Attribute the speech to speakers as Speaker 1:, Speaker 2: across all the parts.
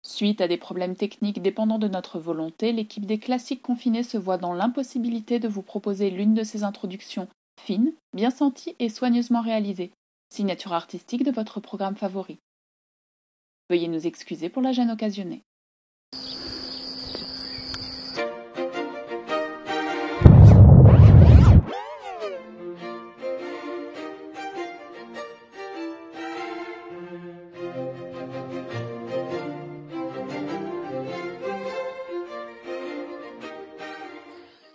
Speaker 1: Suite à des problèmes techniques dépendant de notre volonté, l'équipe des Classiques Confinés se voit dans l'impossibilité de vous proposer l'une de ces introductions fines, bien senties et soigneusement réalisées, signature artistique de votre programme favori. Veuillez nous excuser pour la gêne occasionnée.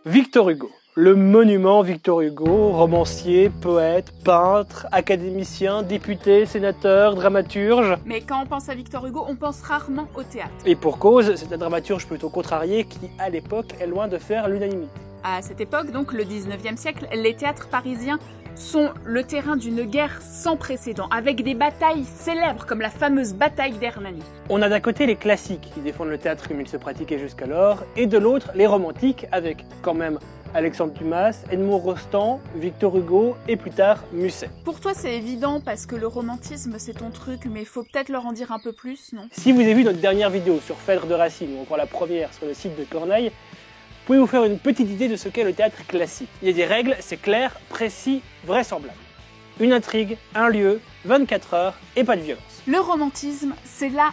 Speaker 2: Victor Hugo, le monument Victor Hugo, romancier, poète, peintre, académicien, député, sénateur, dramaturge.
Speaker 1: Mais quand on pense à Victor Hugo, on pense rarement au théâtre.
Speaker 2: Et pour cause, c'est un dramaturge plutôt contrarié qui, à l'époque, est loin de faire l'unanimité.
Speaker 1: À cette époque, donc le 19e siècle, les théâtres parisiens sont le terrain d'une guerre sans précédent, avec des batailles célèbres comme la fameuse bataille d'Hernani.
Speaker 2: On a d'un côté les classiques qui défendent le théâtre comme il se pratiquait jusqu'alors, et de l'autre les romantiques avec quand même Alexandre Dumas, Edmond Rostand, Victor Hugo et plus tard Musset.
Speaker 1: Pour toi c'est évident parce que le romantisme c'est ton truc, mais faut peut-être leur en dire un peu plus, non?
Speaker 2: Si vous avez vu notre dernière vidéo sur Phèdre de Racine ou encore la première sur le site de Corneille, vous pouvez vous faire une petite idée de ce qu'est le théâtre classique. Il y a des règles, c'est clair, précis, vraisemblable. Une intrigue, un lieu, 24 heures et pas de violence.
Speaker 1: Le romantisme, c'est la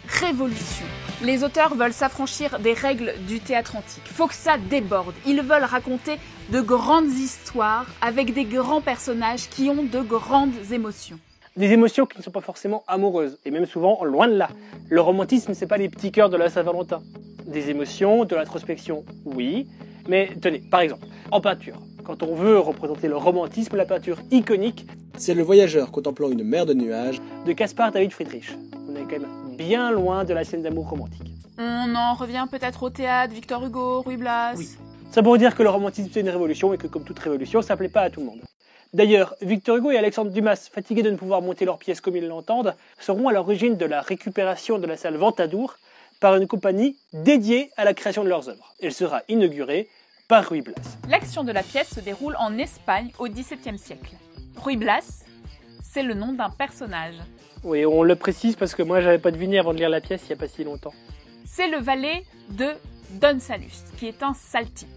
Speaker 1: révolution. Les auteurs veulent s'affranchir des règles du théâtre antique. Faut que ça déborde. Ils veulent raconter de grandes histoires avec des grands personnages qui ont de grandes émotions.
Speaker 2: Des émotions qui ne sont pas forcément amoureuses, et même souvent loin de là. Le romantisme, c'est pas les petits cœurs de la Saint-Valentin. Des émotions, de l'introspection, oui, mais tenez, par exemple, en peinture, quand on veut représenter le romantisme, la peinture iconique,
Speaker 3: c'est le voyageur contemplant une mer de nuages
Speaker 2: de Caspar David Friedrich. On est quand même bien loin de la scène d'amour romantique.
Speaker 1: On en revient peut-être au théâtre, Victor Hugo, Ruy Blas.
Speaker 2: Oui. Ça pour dire que le romantisme c'est une révolution et que comme toute révolution, ça plaît pas à tout le monde. D'ailleurs, Victor Hugo et Alexandre Dumas, fatigués de ne pouvoir monter leur pièce comme ils l'entendent, seront à l'origine de la récupération de la salle Ventadour par une compagnie dédiée à la création de leurs œuvres. Elle sera inaugurée par Ruy Blas.
Speaker 1: L'action de la pièce se déroule en Espagne au XVIIe siècle. Ruy Blas, c'est le nom d'un personnage.
Speaker 2: Oui, on le précise parce que moi j'avais pas deviné avant de lire la pièce il n'y a pas si longtemps.
Speaker 1: C'est le valet de Don Salluste, qui est un sale type.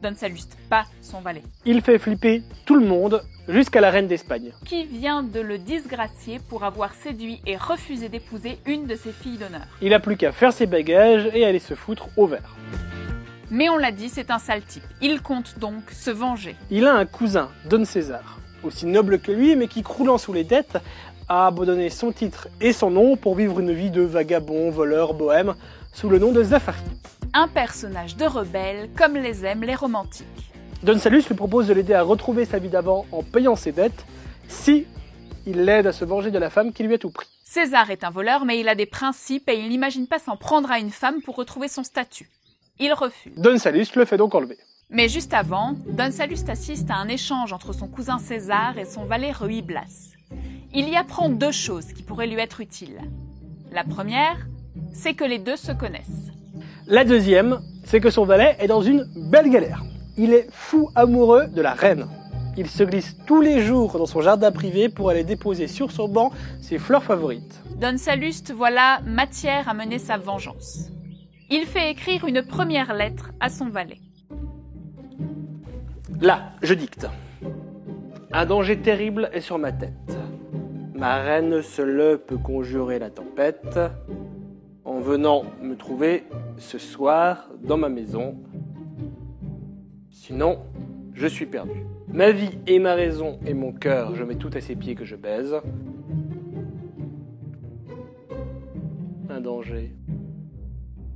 Speaker 1: Don Salluste, pas son valet.
Speaker 2: Il fait flipper tout le monde, jusqu'à la reine d'Espagne.
Speaker 1: Qui vient de le disgracier pour avoir séduit et refusé d'épouser une de ses filles d'honneur.
Speaker 2: Il a plus qu'à faire ses bagages et aller se foutre au vert.
Speaker 1: Mais on l'a dit, c'est un sale type. Il compte donc se venger.
Speaker 2: Il a un cousin, Don César, aussi noble que lui, mais qui, croulant sous les dettes, a abandonné son titre et son nom pour vivre une vie de vagabond, voleur, bohème, sous le nom de Zafari.
Speaker 1: Un personnage de rebelle, comme les aiment les romantiques.
Speaker 2: Don Salluste lui propose de l'aider à retrouver sa vie d'avant en payant ses dettes, si il l'aide à se venger de la femme qui lui a tout pris.
Speaker 1: César est un voleur, mais il a des principes et il n'imagine pas s'en prendre à une femme pour retrouver son statut. Il refuse.
Speaker 2: Don Salluste le fait donc enlever.
Speaker 1: Mais juste avant, Don Salluste assiste à un échange entre son cousin César et son valet Ruy Blas. Il y apprend deux choses qui pourraient lui être utiles. La première, c'est que les deux se connaissent.
Speaker 2: La deuxième, c'est que son valet est dans une belle galère. Il est fou amoureux de la reine. Il se glisse tous les jours dans son jardin privé pour aller déposer sur son banc ses fleurs favorites.
Speaker 1: Don Salluste voit là matière à mener sa vengeance. Il fait écrire une première lettre à son valet.
Speaker 2: Là, je dicte. Un danger terrible est sur ma tête. Ma reine seule peut conjurer la tempête. En venant me trouver ce soir dans ma maison. Sinon, je suis perdu. Ma vie et ma raison et mon cœur, je mets tout à ses pieds que je baise. Un danger.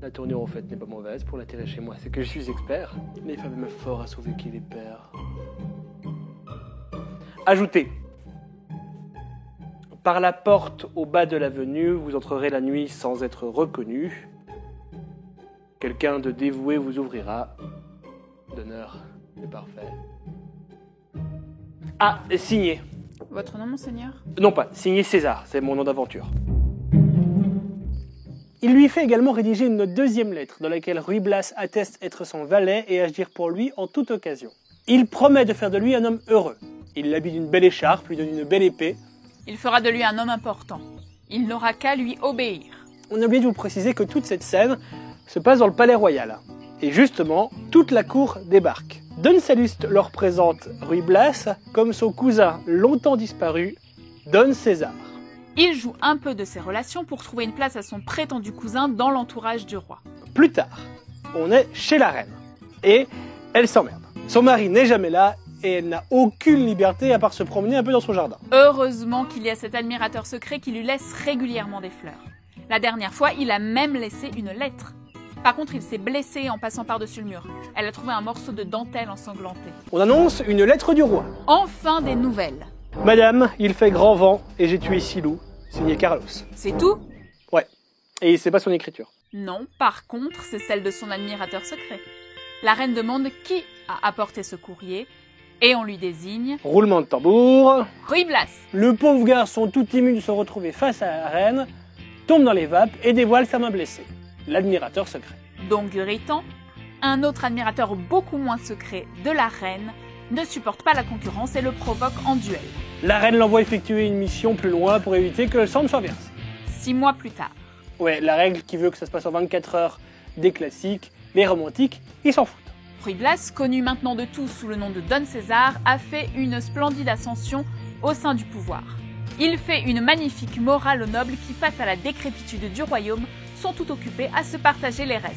Speaker 2: La tournure en fait n'est pas mauvaise pour l'attirer chez moi, c'est que je suis expert. Les femmes aiment fort à sauver qui les perd. Ajoutez. Par la porte au bas de l'avenue, vous entrerez la nuit sans être reconnu. Quelqu'un de dévoué vous ouvrira. D'honneur, c'est parfait. Ah, signé.
Speaker 1: Votre nom, monseigneur?
Speaker 2: Non pas, signé César, c'est mon nom d'aventure. Il lui fait également rédiger une deuxième lettre dans laquelle Ruy Blas atteste être son valet et agir pour lui en toute occasion. Il promet de faire de lui un homme heureux. Il l'habille d'une belle écharpe, lui donne une belle épée.
Speaker 1: Il fera de lui un homme important. Il n'aura qu'à lui obéir.
Speaker 2: on a oublié de vous préciser que toute cette scène se passe dans le palais royal. Et justement, toute la cour débarque. Don Salluste leur présente Ruy Blas comme son cousin longtemps disparu, Don César.
Speaker 1: Il joue un peu de ses relations pour trouver une place à son prétendu cousin dans l'entourage du roi.
Speaker 2: Plus tard, on est chez la reine. Et elle s'emmerde. Son mari n'est jamais là et elle n'a aucune liberté à part se promener un peu dans son jardin.
Speaker 1: Heureusement qu'il y a cet admirateur secret qui lui laisse régulièrement des fleurs. La dernière fois, il a même laissé une lettre. Par contre, il s'est blessé en passant par-dessus le mur. Elle a trouvé un morceau de dentelle ensanglantée.
Speaker 2: On annonce une lettre du roi.
Speaker 1: Enfin des nouvelles.
Speaker 2: Madame, il fait grand vent et j'ai tué 6 loups. Signé Carlos.
Speaker 1: C'est tout ?
Speaker 2: Ouais. Et c'est pas son écriture.
Speaker 1: Non, par contre, c'est celle de son admirateur secret. La reine demande qui a apporté ce courrier et on lui désigne...
Speaker 2: Roulement de tambour.
Speaker 1: Ruy Blas.
Speaker 2: Le pauvre garçon, tout ému de se retrouver face à la reine, tombe dans les vapes et dévoile sa main blessée. L'admirateur secret.
Speaker 1: Don Guritan, un autre admirateur beaucoup moins secret de la reine, ne supporte pas la concurrence et le provoque en duel.
Speaker 2: La reine l'envoie effectuer une mission plus loin pour éviter que le sang ne soit versé.
Speaker 1: 6 mois plus tard.
Speaker 2: Ouais, la règle qui veut que ça se passe en 24 heures des classiques, les romantiques, ils s'en foutent.
Speaker 1: Ruy Blas, connu maintenant de tous sous le nom de Don César, a fait une splendide ascension au sein du pouvoir. Il fait une magnifique morale aux nobles qui, face à la décrépitude du royaume, sont tout occupés à se partager les restes.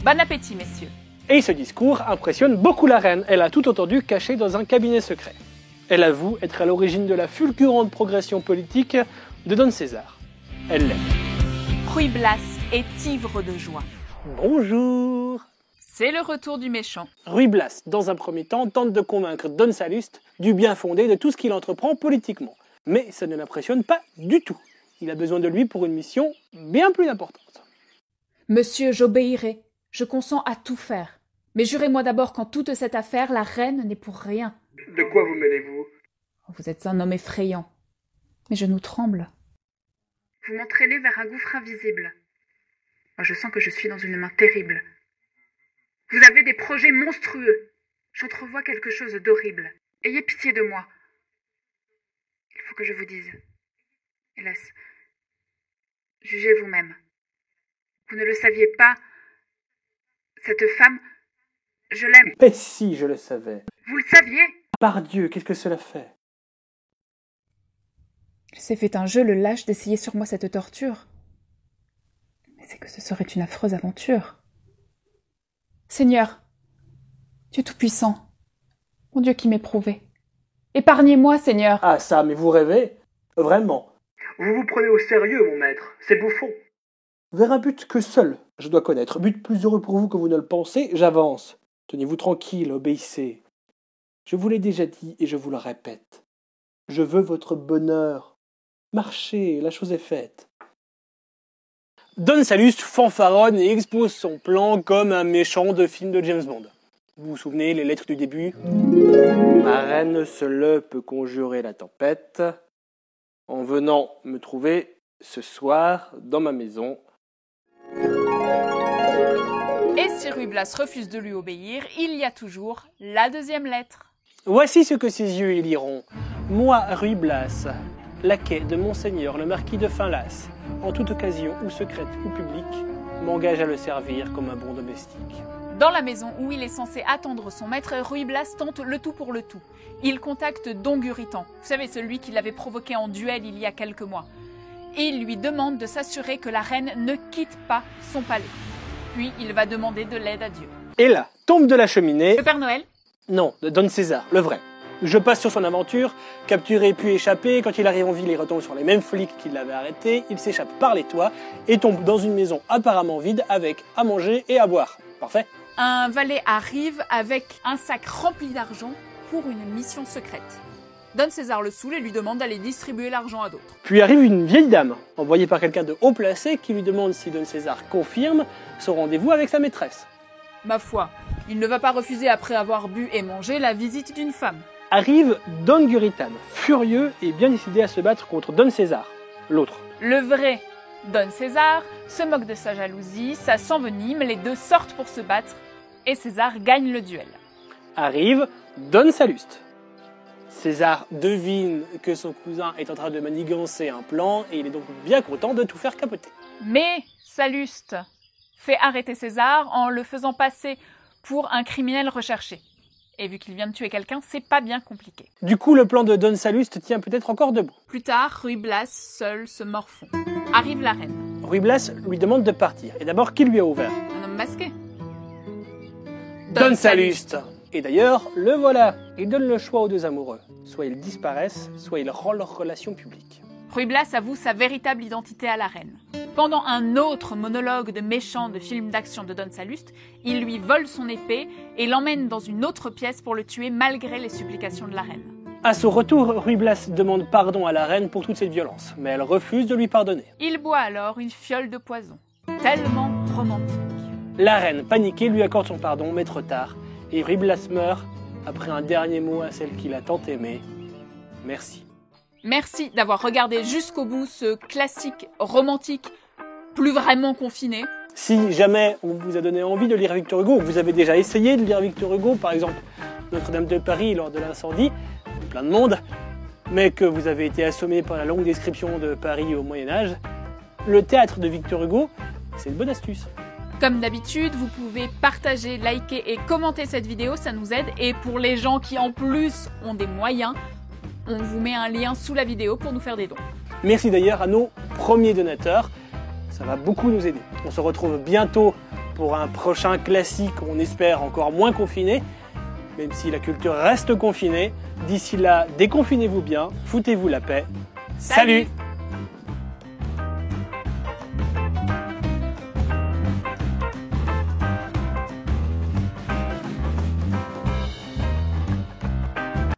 Speaker 1: Bon appétit, messieurs.
Speaker 2: Et ce discours impressionne beaucoup la reine. Elle a tout entendu caché dans un cabinet secret. Elle avoue être à l'origine de la fulgurante progression politique de Don César. Elle l'aime.
Speaker 1: Ruy Blas est ivre de joie.
Speaker 2: Bonjour.
Speaker 1: C'est le retour du méchant.
Speaker 2: Ruy Blas, dans un premier temps, tente de convaincre Don Salluste du bien fondé de tout ce qu'il entreprend politiquement. Mais ça ne l'impressionne pas du tout. Il a besoin de lui pour une mission bien plus importante.
Speaker 1: Monsieur, j'obéirai. Je consens à tout faire. Mais jurez-moi d'abord qu'en toute cette affaire, la reine n'est pour rien.
Speaker 2: De quoi vous mêlez-vous ?
Speaker 1: Vous êtes un homme effrayant. Mes genoux tremblent.
Speaker 4: Vous m'entraînez vers un gouffre invisible. Moi, je sens que je suis dans une main terrible. Vous avez des projets monstrueux. J'entrevois quelque chose d'horrible. Ayez pitié de moi. Il faut que je vous dise. Hélas, jugez vous-même. Vous ne le saviez pas. Cette femme, je l'aime.
Speaker 2: Mais si, je le savais.
Speaker 4: Vous le saviez ?
Speaker 2: Par Dieu, qu'est-ce que cela fait ?
Speaker 1: Il s'est fait un jeu, le lâche, d'essayer sur moi cette torture. Mais c'est que ce serait une affreuse aventure. Seigneur, Dieu Tout-Puissant, mon Dieu qui m'éprouvait, épargnez-moi, Seigneur.
Speaker 2: Ah ça, mais vous rêvez ? Vraiment ? Vous vous prenez au sérieux, mon maître, c'est bouffon. Vers un but que seul je dois connaître, but plus heureux pour vous que vous ne le pensez, j'avance. Tenez-vous tranquille, obéissez. Je vous l'ai déjà dit et je vous le répète. Je veux votre bonheur. Marchez, la chose est faite. Don Salluste fanfaronne et expose son plan comme un méchant de film de James Bond. Vous vous souvenez, les lettres du début ? Ma reine seule peut conjurer la tempête en venant me trouver ce soir dans ma maison.
Speaker 1: Et si Ruy Blas refuse de lui obéir, il y a toujours la deuxième lettre.
Speaker 2: Voici ce que ses yeux y liront. Moi, Ruy Blas, laquais de Monseigneur le marquis de Finlas, en toute occasion ou secrète ou publique, m'engage à le servir comme un bon domestique.
Speaker 1: Dans la maison où il est censé attendre son maître, Ruy Blas tente le tout pour le tout. Il contacte Don Guritan, vous savez, celui qui l'avait provoqué en duel il y a quelques mois. Et il lui demande de s'assurer que la reine ne quitte pas son palais. Puis il va demander de l'aide à Dieu.
Speaker 2: Et là, tombe de la cheminée...
Speaker 1: Le Père Noël ?
Speaker 2: Non, de Don César, le vrai. Je passe sur son aventure, capturé puis échappé, quand il arrive en ville, il retombe sur les mêmes flics qui l'avaient arrêté, il s'échappe par les toits et tombe dans une maison apparemment vide avec à manger et à boire. Parfait.
Speaker 1: Un valet arrive avec un sac rempli d'argent pour une mission secrète. Don César le saoule et lui demande d'aller distribuer l'argent à d'autres.
Speaker 2: Puis arrive une vieille dame, envoyée par quelqu'un de haut placé, qui lui demande si Don César confirme son rendez-vous avec sa maîtresse.
Speaker 1: Ma foi, il ne va pas refuser après avoir bu et mangé la visite d'une femme.
Speaker 2: Arrive Don Guritan, furieux et bien décidé à se battre contre Don César, l'autre.
Speaker 1: Le vrai Don César se moque de sa jalousie, ça s'envenime, les deux sortent pour se battre et César gagne le duel.
Speaker 2: Arrive Don Salluste. César devine que son cousin est en train de manigancer un plan et il est donc bien content de tout faire capoter.
Speaker 1: Mais Salluste fait arrêter César en le faisant passer pour un criminel recherché. Et vu qu'il vient de tuer quelqu'un, c'est pas bien compliqué.
Speaker 2: Du coup, le plan de Don Salluste tient peut-être encore debout.
Speaker 1: Plus tard, Ruy Blas, seul, se morfond. Arrive la reine.
Speaker 2: Ruy Blas lui demande de partir. Et d'abord, qui lui a ouvert?
Speaker 1: Un homme masqué.
Speaker 2: Don Salluste. Et d'ailleurs, le voilà. Il donne le choix aux deux amoureux. Soit ils disparaissent, soit il rend leur relation publique.
Speaker 1: Ruy Blas avoue sa véritable identité à la reine. Pendant un autre monologue de méchant de film d'action de Don Salluste, il lui vole son épée et l'emmène dans une autre pièce pour le tuer malgré les supplications de la reine.
Speaker 2: À son retour, Ruy Blas demande pardon à la reine pour toute cette violence, mais elle refuse de lui pardonner.
Speaker 1: Il boit alors une fiole de poison. Tellement romantique.
Speaker 2: La reine, paniquée, lui accorde son pardon, mais trop tard. Et Ruy Blas meurt après un dernier mot à celle qu'il a tant aimée. Merci.
Speaker 1: Merci d'avoir regardé jusqu'au bout ce classique romantique plus vraiment confiné.
Speaker 2: Si jamais on vous a donné envie de lire Victor Hugo, ou que vous avez déjà essayé de lire Victor Hugo, par exemple Notre-Dame de Paris lors de l'incendie, plein de monde, mais que vous avez été assommé par la longue description de Paris au Moyen-Âge, le théâtre de Victor Hugo, c'est une bonne astuce.
Speaker 1: Comme d'habitude, vous pouvez partager, liker et commenter cette vidéo, ça nous aide. Et pour les gens qui en plus ont des moyens, on vous met un lien sous la vidéo pour nous faire des dons.
Speaker 2: Merci d'ailleurs à nos premiers donateurs, ça va beaucoup nous aider. On se retrouve bientôt pour un prochain classique, on espère encore moins confiné, même si la culture reste confinée. D'ici là, déconfinez-vous bien, foutez-vous la paix. Salut!